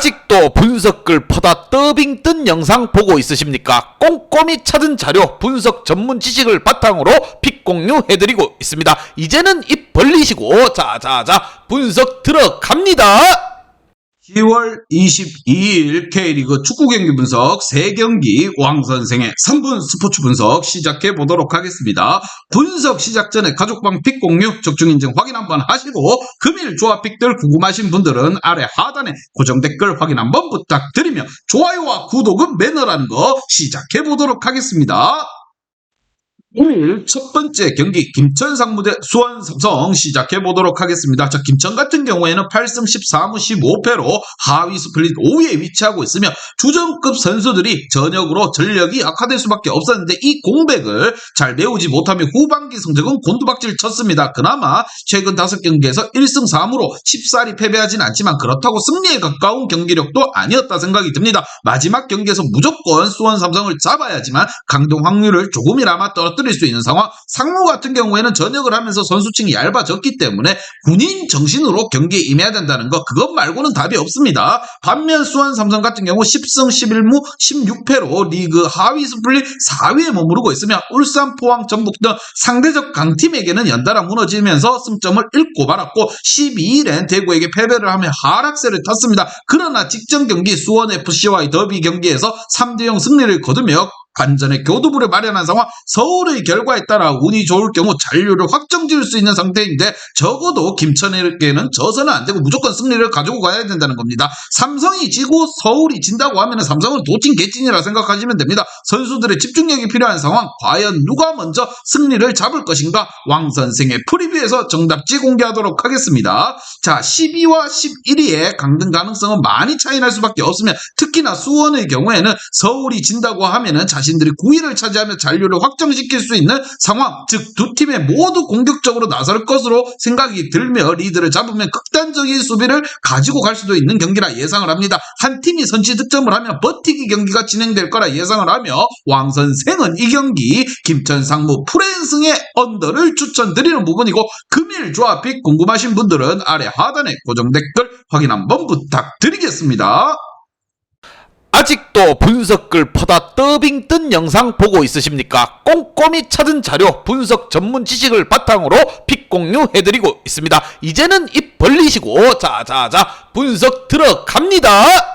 아직도 분석글 퍼다 더빙 뜬 영상 보고 있으십니까? 꼼꼼히 찾은 자료, 분석 전문 지식을 바탕으로 픽 공유해드리고 있습니다. 이제는 입 벌리시고 자자자 분석 들어갑니다. 10월 22일 K리그 축구 경기 분석 3경기 왕선생의 3분 스포츠 분석 시작해 보도록 하겠습니다. 분석 시작 전에 가족방 픽 공유 적중 인증 확인 한번 하시고 금일 조합 픽들 궁금하신 분들은 아래 하단에 고정 댓글 확인 한번 부탁드리며 좋아요와 구독은 매너라는 거 시작해 보도록 하겠습니다. 오늘 첫 번째 경기 김천 상무대 수원 삼성 시작해 보도록 하겠습니다. 자, 김천 같은 경우에는 8승 14무 15패로 하위 스플릿 5위에 위치하고 있으며 주전급 선수들이 전역으로 전력이 악화될 수밖에 없었는데 이 공백을 잘 메우지 못하며 후반기 성적은 곤두박질 쳤습니다. 그나마 최근 5경기에서 1승 4무로 쉽사리 패배하진 않지만 그렇다고 승리에 가까운 경기력도 아니었다 생각이 듭니다. 마지막 경기에서 무조건 수원 삼성을 잡아야지만 강등 확률을 조금이나마 떨어뜨릴 수 있는 상황. 상무 같은 경우에는 전역을 하면서 선수층이 얇아졌기 때문에 군인 정신으로 경기에 임해야 된다는 거, 그것 말고는 답이 없습니다. 반면 수원 삼성 같은 경우 10승 11무 16패로 리그 하위 스플릿 4위에 머무르고 있으며 울산, 포항, 전북 등 상대적 강팀에게는 연달아 무너지면서 승점을 잃고 말았고 12일엔 대구에게 패배를 하며 하락세를 탔습니다. 그러나 직전 경기 수원FC와의 더비 경기에서 3대0 승리를 거두며 반전의 교두부를 마련한 상황. 서울의 결과에 따라 운이 좋을 경우 잔류를 확정 지을 수 있는 상태인데 적어도 김천에게는 져서는 안 되고 무조건 승리를 가지고 가야 된다는 겁니다. 삼성이 지고 서울이 진다고 하면 삼성은 도찐 개찐이라 생각하시면 됩니다. 선수들의 집중력이 필요한 상황. 과연 누가 먼저 승리를 잡을 것인가? 왕 선생의 프리뷰에서 정답지 공개하도록 하겠습니다. 자, 12와 11위의 강등 가능성은 많이 차이 날 수밖에 없으며 특히나 수원의 경우에는 서울이 진다고 하면은 자신들이 9위를 차지하며 잔류를 확정시킬 수 있는 상황, 즉 두 팀에 모두 공격적으로 나설 것으로 생각이 들며 리드를 잡으면 극단적인 수비를 가지고 갈 수도 있는 경기라 예상을 합니다. 한 팀이 선취 득점을 하면 버티기 경기가 진행될 거라 예상을 하며 왕선생은 이 경기 김천 상무 프랜승의 언더를 추천드리는 부분이고 금일 조합 픽 궁금하신 분들은 아래 하단에 고정 댓글 확인 한번 부탁드리겠습니다. 아직도 분석글 퍼다 더빙 뜬 영상 보고 있으십니까? 꼼꼼히 찾은 자료, 분석 전문 지식을 바탕으로 픽 공유해드리고 있습니다. 이제는 입 벌리시고 자자자 분석 들어갑니다.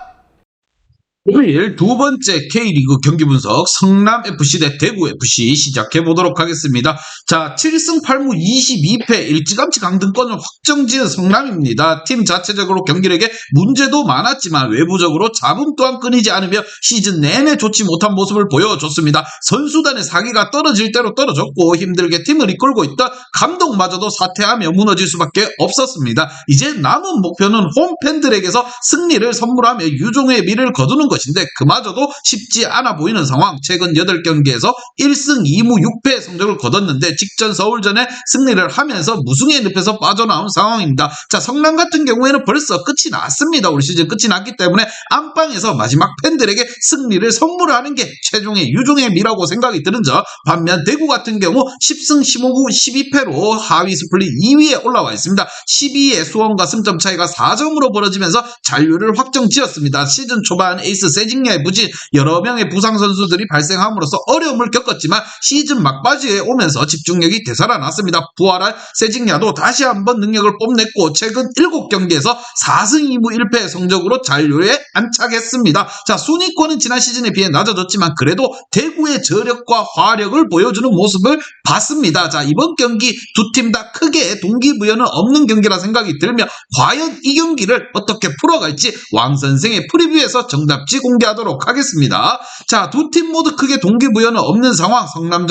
토요일 두 번째 K리그 경기 분석 성남FC 대 대구FC 시작해 보도록 하겠습니다. 자, 7승 8무 22패 일찌감치 강등권을 확정지은 성남입니다. 팀 자체적으로 경기력에 문제도 많았지만 외부적으로 잡음 또한 끊이지 않으며 시즌 내내 좋지 못한 모습을 보여줬습니다. 선수단의 사기가 떨어질 대로 떨어졌고 힘들게 팀을 이끌고 있던 감독마저도 사퇴하며 무너질 수밖에 없었습니다. 이제 남은 목표는 홈팬들에게서 승리를 선물하며 유종의 미를 거두는 것인데 그마저도 쉽지 않아 보이는 상황. 최근 8경기에서 1승 2무 6패 성적을 거뒀는데 직전 서울전에 승리를 하면서 무승의 늪에서 빠져나온 상황입니다. 자, 성남 같은 경우에는 벌써 끝이 났습니다. 올 시즌 끝이 났기 때문에 안방에서 마지막 팬들에게 승리를 선물하는 게 최종의 유종의 미라고 생각이 드는 점. 반면 대구 같은 경우 10승 15무 12패로 하위 스플릿 2위에 올라와 있습니다. 12위의 수원과 승점 차이가 4점으로 벌어지면서 잔류를 확정지었습니다. 시즌 초반 에이스 세징야의 부진, 여러 명의 부상 선수들이 발생함으로써 어려움을 겪었지만 시즌 막바지에 오면서 집중력이 되살아났습니다. 부활한 세징야도 다시 한번 능력을 뽐냈고 최근 7경기에서 4승 2무 1패 성적으로 잔류에 안착했습니다. 자, 순위권은 지난 시즌에 비해 낮아졌지만 그래도 대구의 저력과 화력을 보여주는 모습을 봤습니다. 자, 이번 경기 두 팀 다 크게 동기부여는 없는 경기라 생각이 들며 과연 이 경기를 어떻게 풀어갈지 왕선생의 프리뷰에서 정답지 공개하도록 하겠습니다. 자, 두 팀 모두 크게 동기부여는 없는 상황. 성남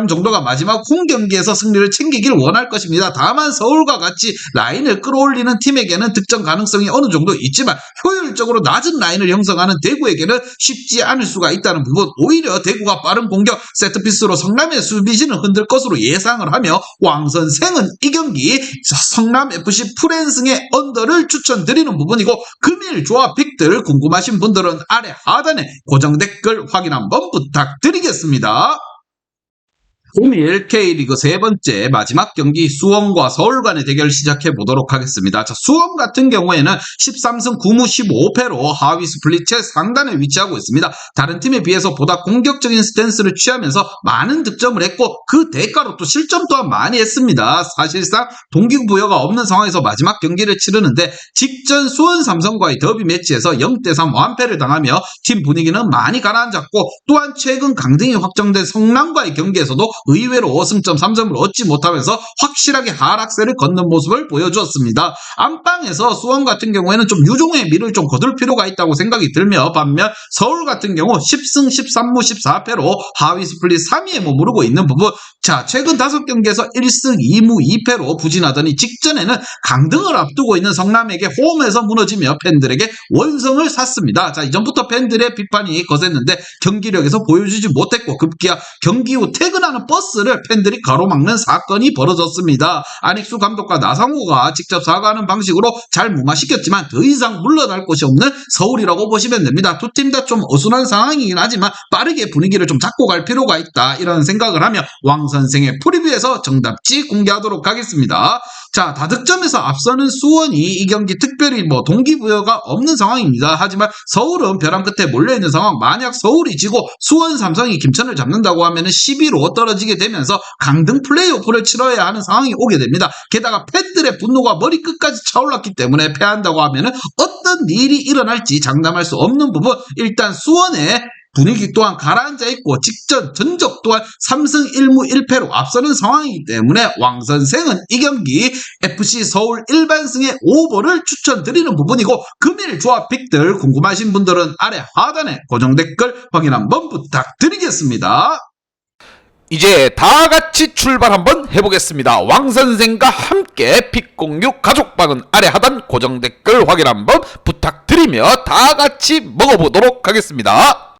정도가 마지막 홈 경기에서 승리를 챙기길 원할 것입니다. 다만 서울과 같이 라인을 끌어올리는 팀에게는 득점 가능성이 어느 정도 있지만 효율적으로 낮은 라인을 형성하는 대구에게는 쉽지 않을 수가 있다는 부분. 오히려 대구가 빠른 공격 세트피스로 성남의 수비진을 흔들 것으로 예상을 하며 왕선생은 이 경기 성남FC 프랜승의 언더를 추천드리는 부분이고 금일 조합 픽들 궁금하신 분들은 아래 하단에 고정 댓글 확인 한번 부탁드리겠습니다. 금일 K리그 세 번째 마지막 경기 수원과 서울 간의 대결 시작해 보도록 하겠습니다. 자, 수원 같은 경우에는 13승 9무 15패로 하위 스플릿 최상단에 위치하고 있습니다. 다른 팀에 비해서 보다 공격적인 스탠스를 취하면서 많은 득점을 했고 그 대가로 또 실점 또한 많이 했습니다. 사실상 동기부여가 없는 상황에서 마지막 경기를 치르는데 직전 수원 삼성과의 더비 매치에서 0대3 완패를 당하며 팀 분위기는 많이 가라앉았고 또한 최근 강등이 확정된 성남과의 경기에서도 의외로 5승점 3점을 얻지 못하면서 확실하게 하락세를 걷는 모습을 보여주었습니다. 안방에서 수원 같은 경우에는 좀 유종의 미를 좀 거둘 필요가 있다고 생각이 들며 반면 서울 같은 경우 10승 13무 14패로 하위 스플릿 3위에 머무르고 있는 부분. 자, 최근 5경기에서 1승 2무 2패로 부진하더니 직전에는 강등을 앞두고 있는 성남에게 홈에서 무너지며 팬들에게 원성을 샀습니다. 자, 이전부터 팬들의 비판이 거셌는데 경기력에서 보여주지 못했고 급기야 경기 후 퇴근하는 버스를 팬들이 가로막는 사건이 벌어졌습니다. 안익수 감독과 나상호가 직접 사과하는 방식으로 잘 무마시켰지만 더 이상 물러날 곳이 없는 서울이라고 보시면 됩니다. 두 팀 다 좀 어수선한 상황이긴 하지만 빠르게 분위기를 좀 잡고 갈 필요가 있다 이런 생각을 하며 왕 선생의 프리뷰에서 정답지 공개하도록 하겠습니다. 자, 다득점에서 앞서는 수원이 이 경기 특별히 동기부여가 없는 상황입니다. 하지만 서울은 벼랑 끝에 몰려있는 상황. 만약 서울이 지고 수원 삼성이 김천을 잡는다고 하면 10위로 떨어지게 되면서 강등 플레이오프를 치러야 하는 상황이 오게 됩니다. 게다가 팬들의 분노가 머리끝까지 차올랐기 때문에 패한다고 하면 어떤 일이 일어날지 장담할 수 없는 부분. 일단 수원의 분위기 또한 가라앉아 있고 직전 전적 또한 3승 1무 1패로 앞서는 상황이기 때문에 왕 선생은 이 경기 FC 서울 일반승의 오버를 추천드리는 부분이고 금일 조합 픽들 궁금하신 분들은 아래 하단에 고정 댓글 확인 한번 부탁드리겠습니다. 이제 다 같이 출발 한번 해보겠습니다. 왕 선생과 함께 픽06 가족방은 아래 하단 고정 댓글 확인 한번 부탁드리며 다 같이 먹어보도록 하겠습니다.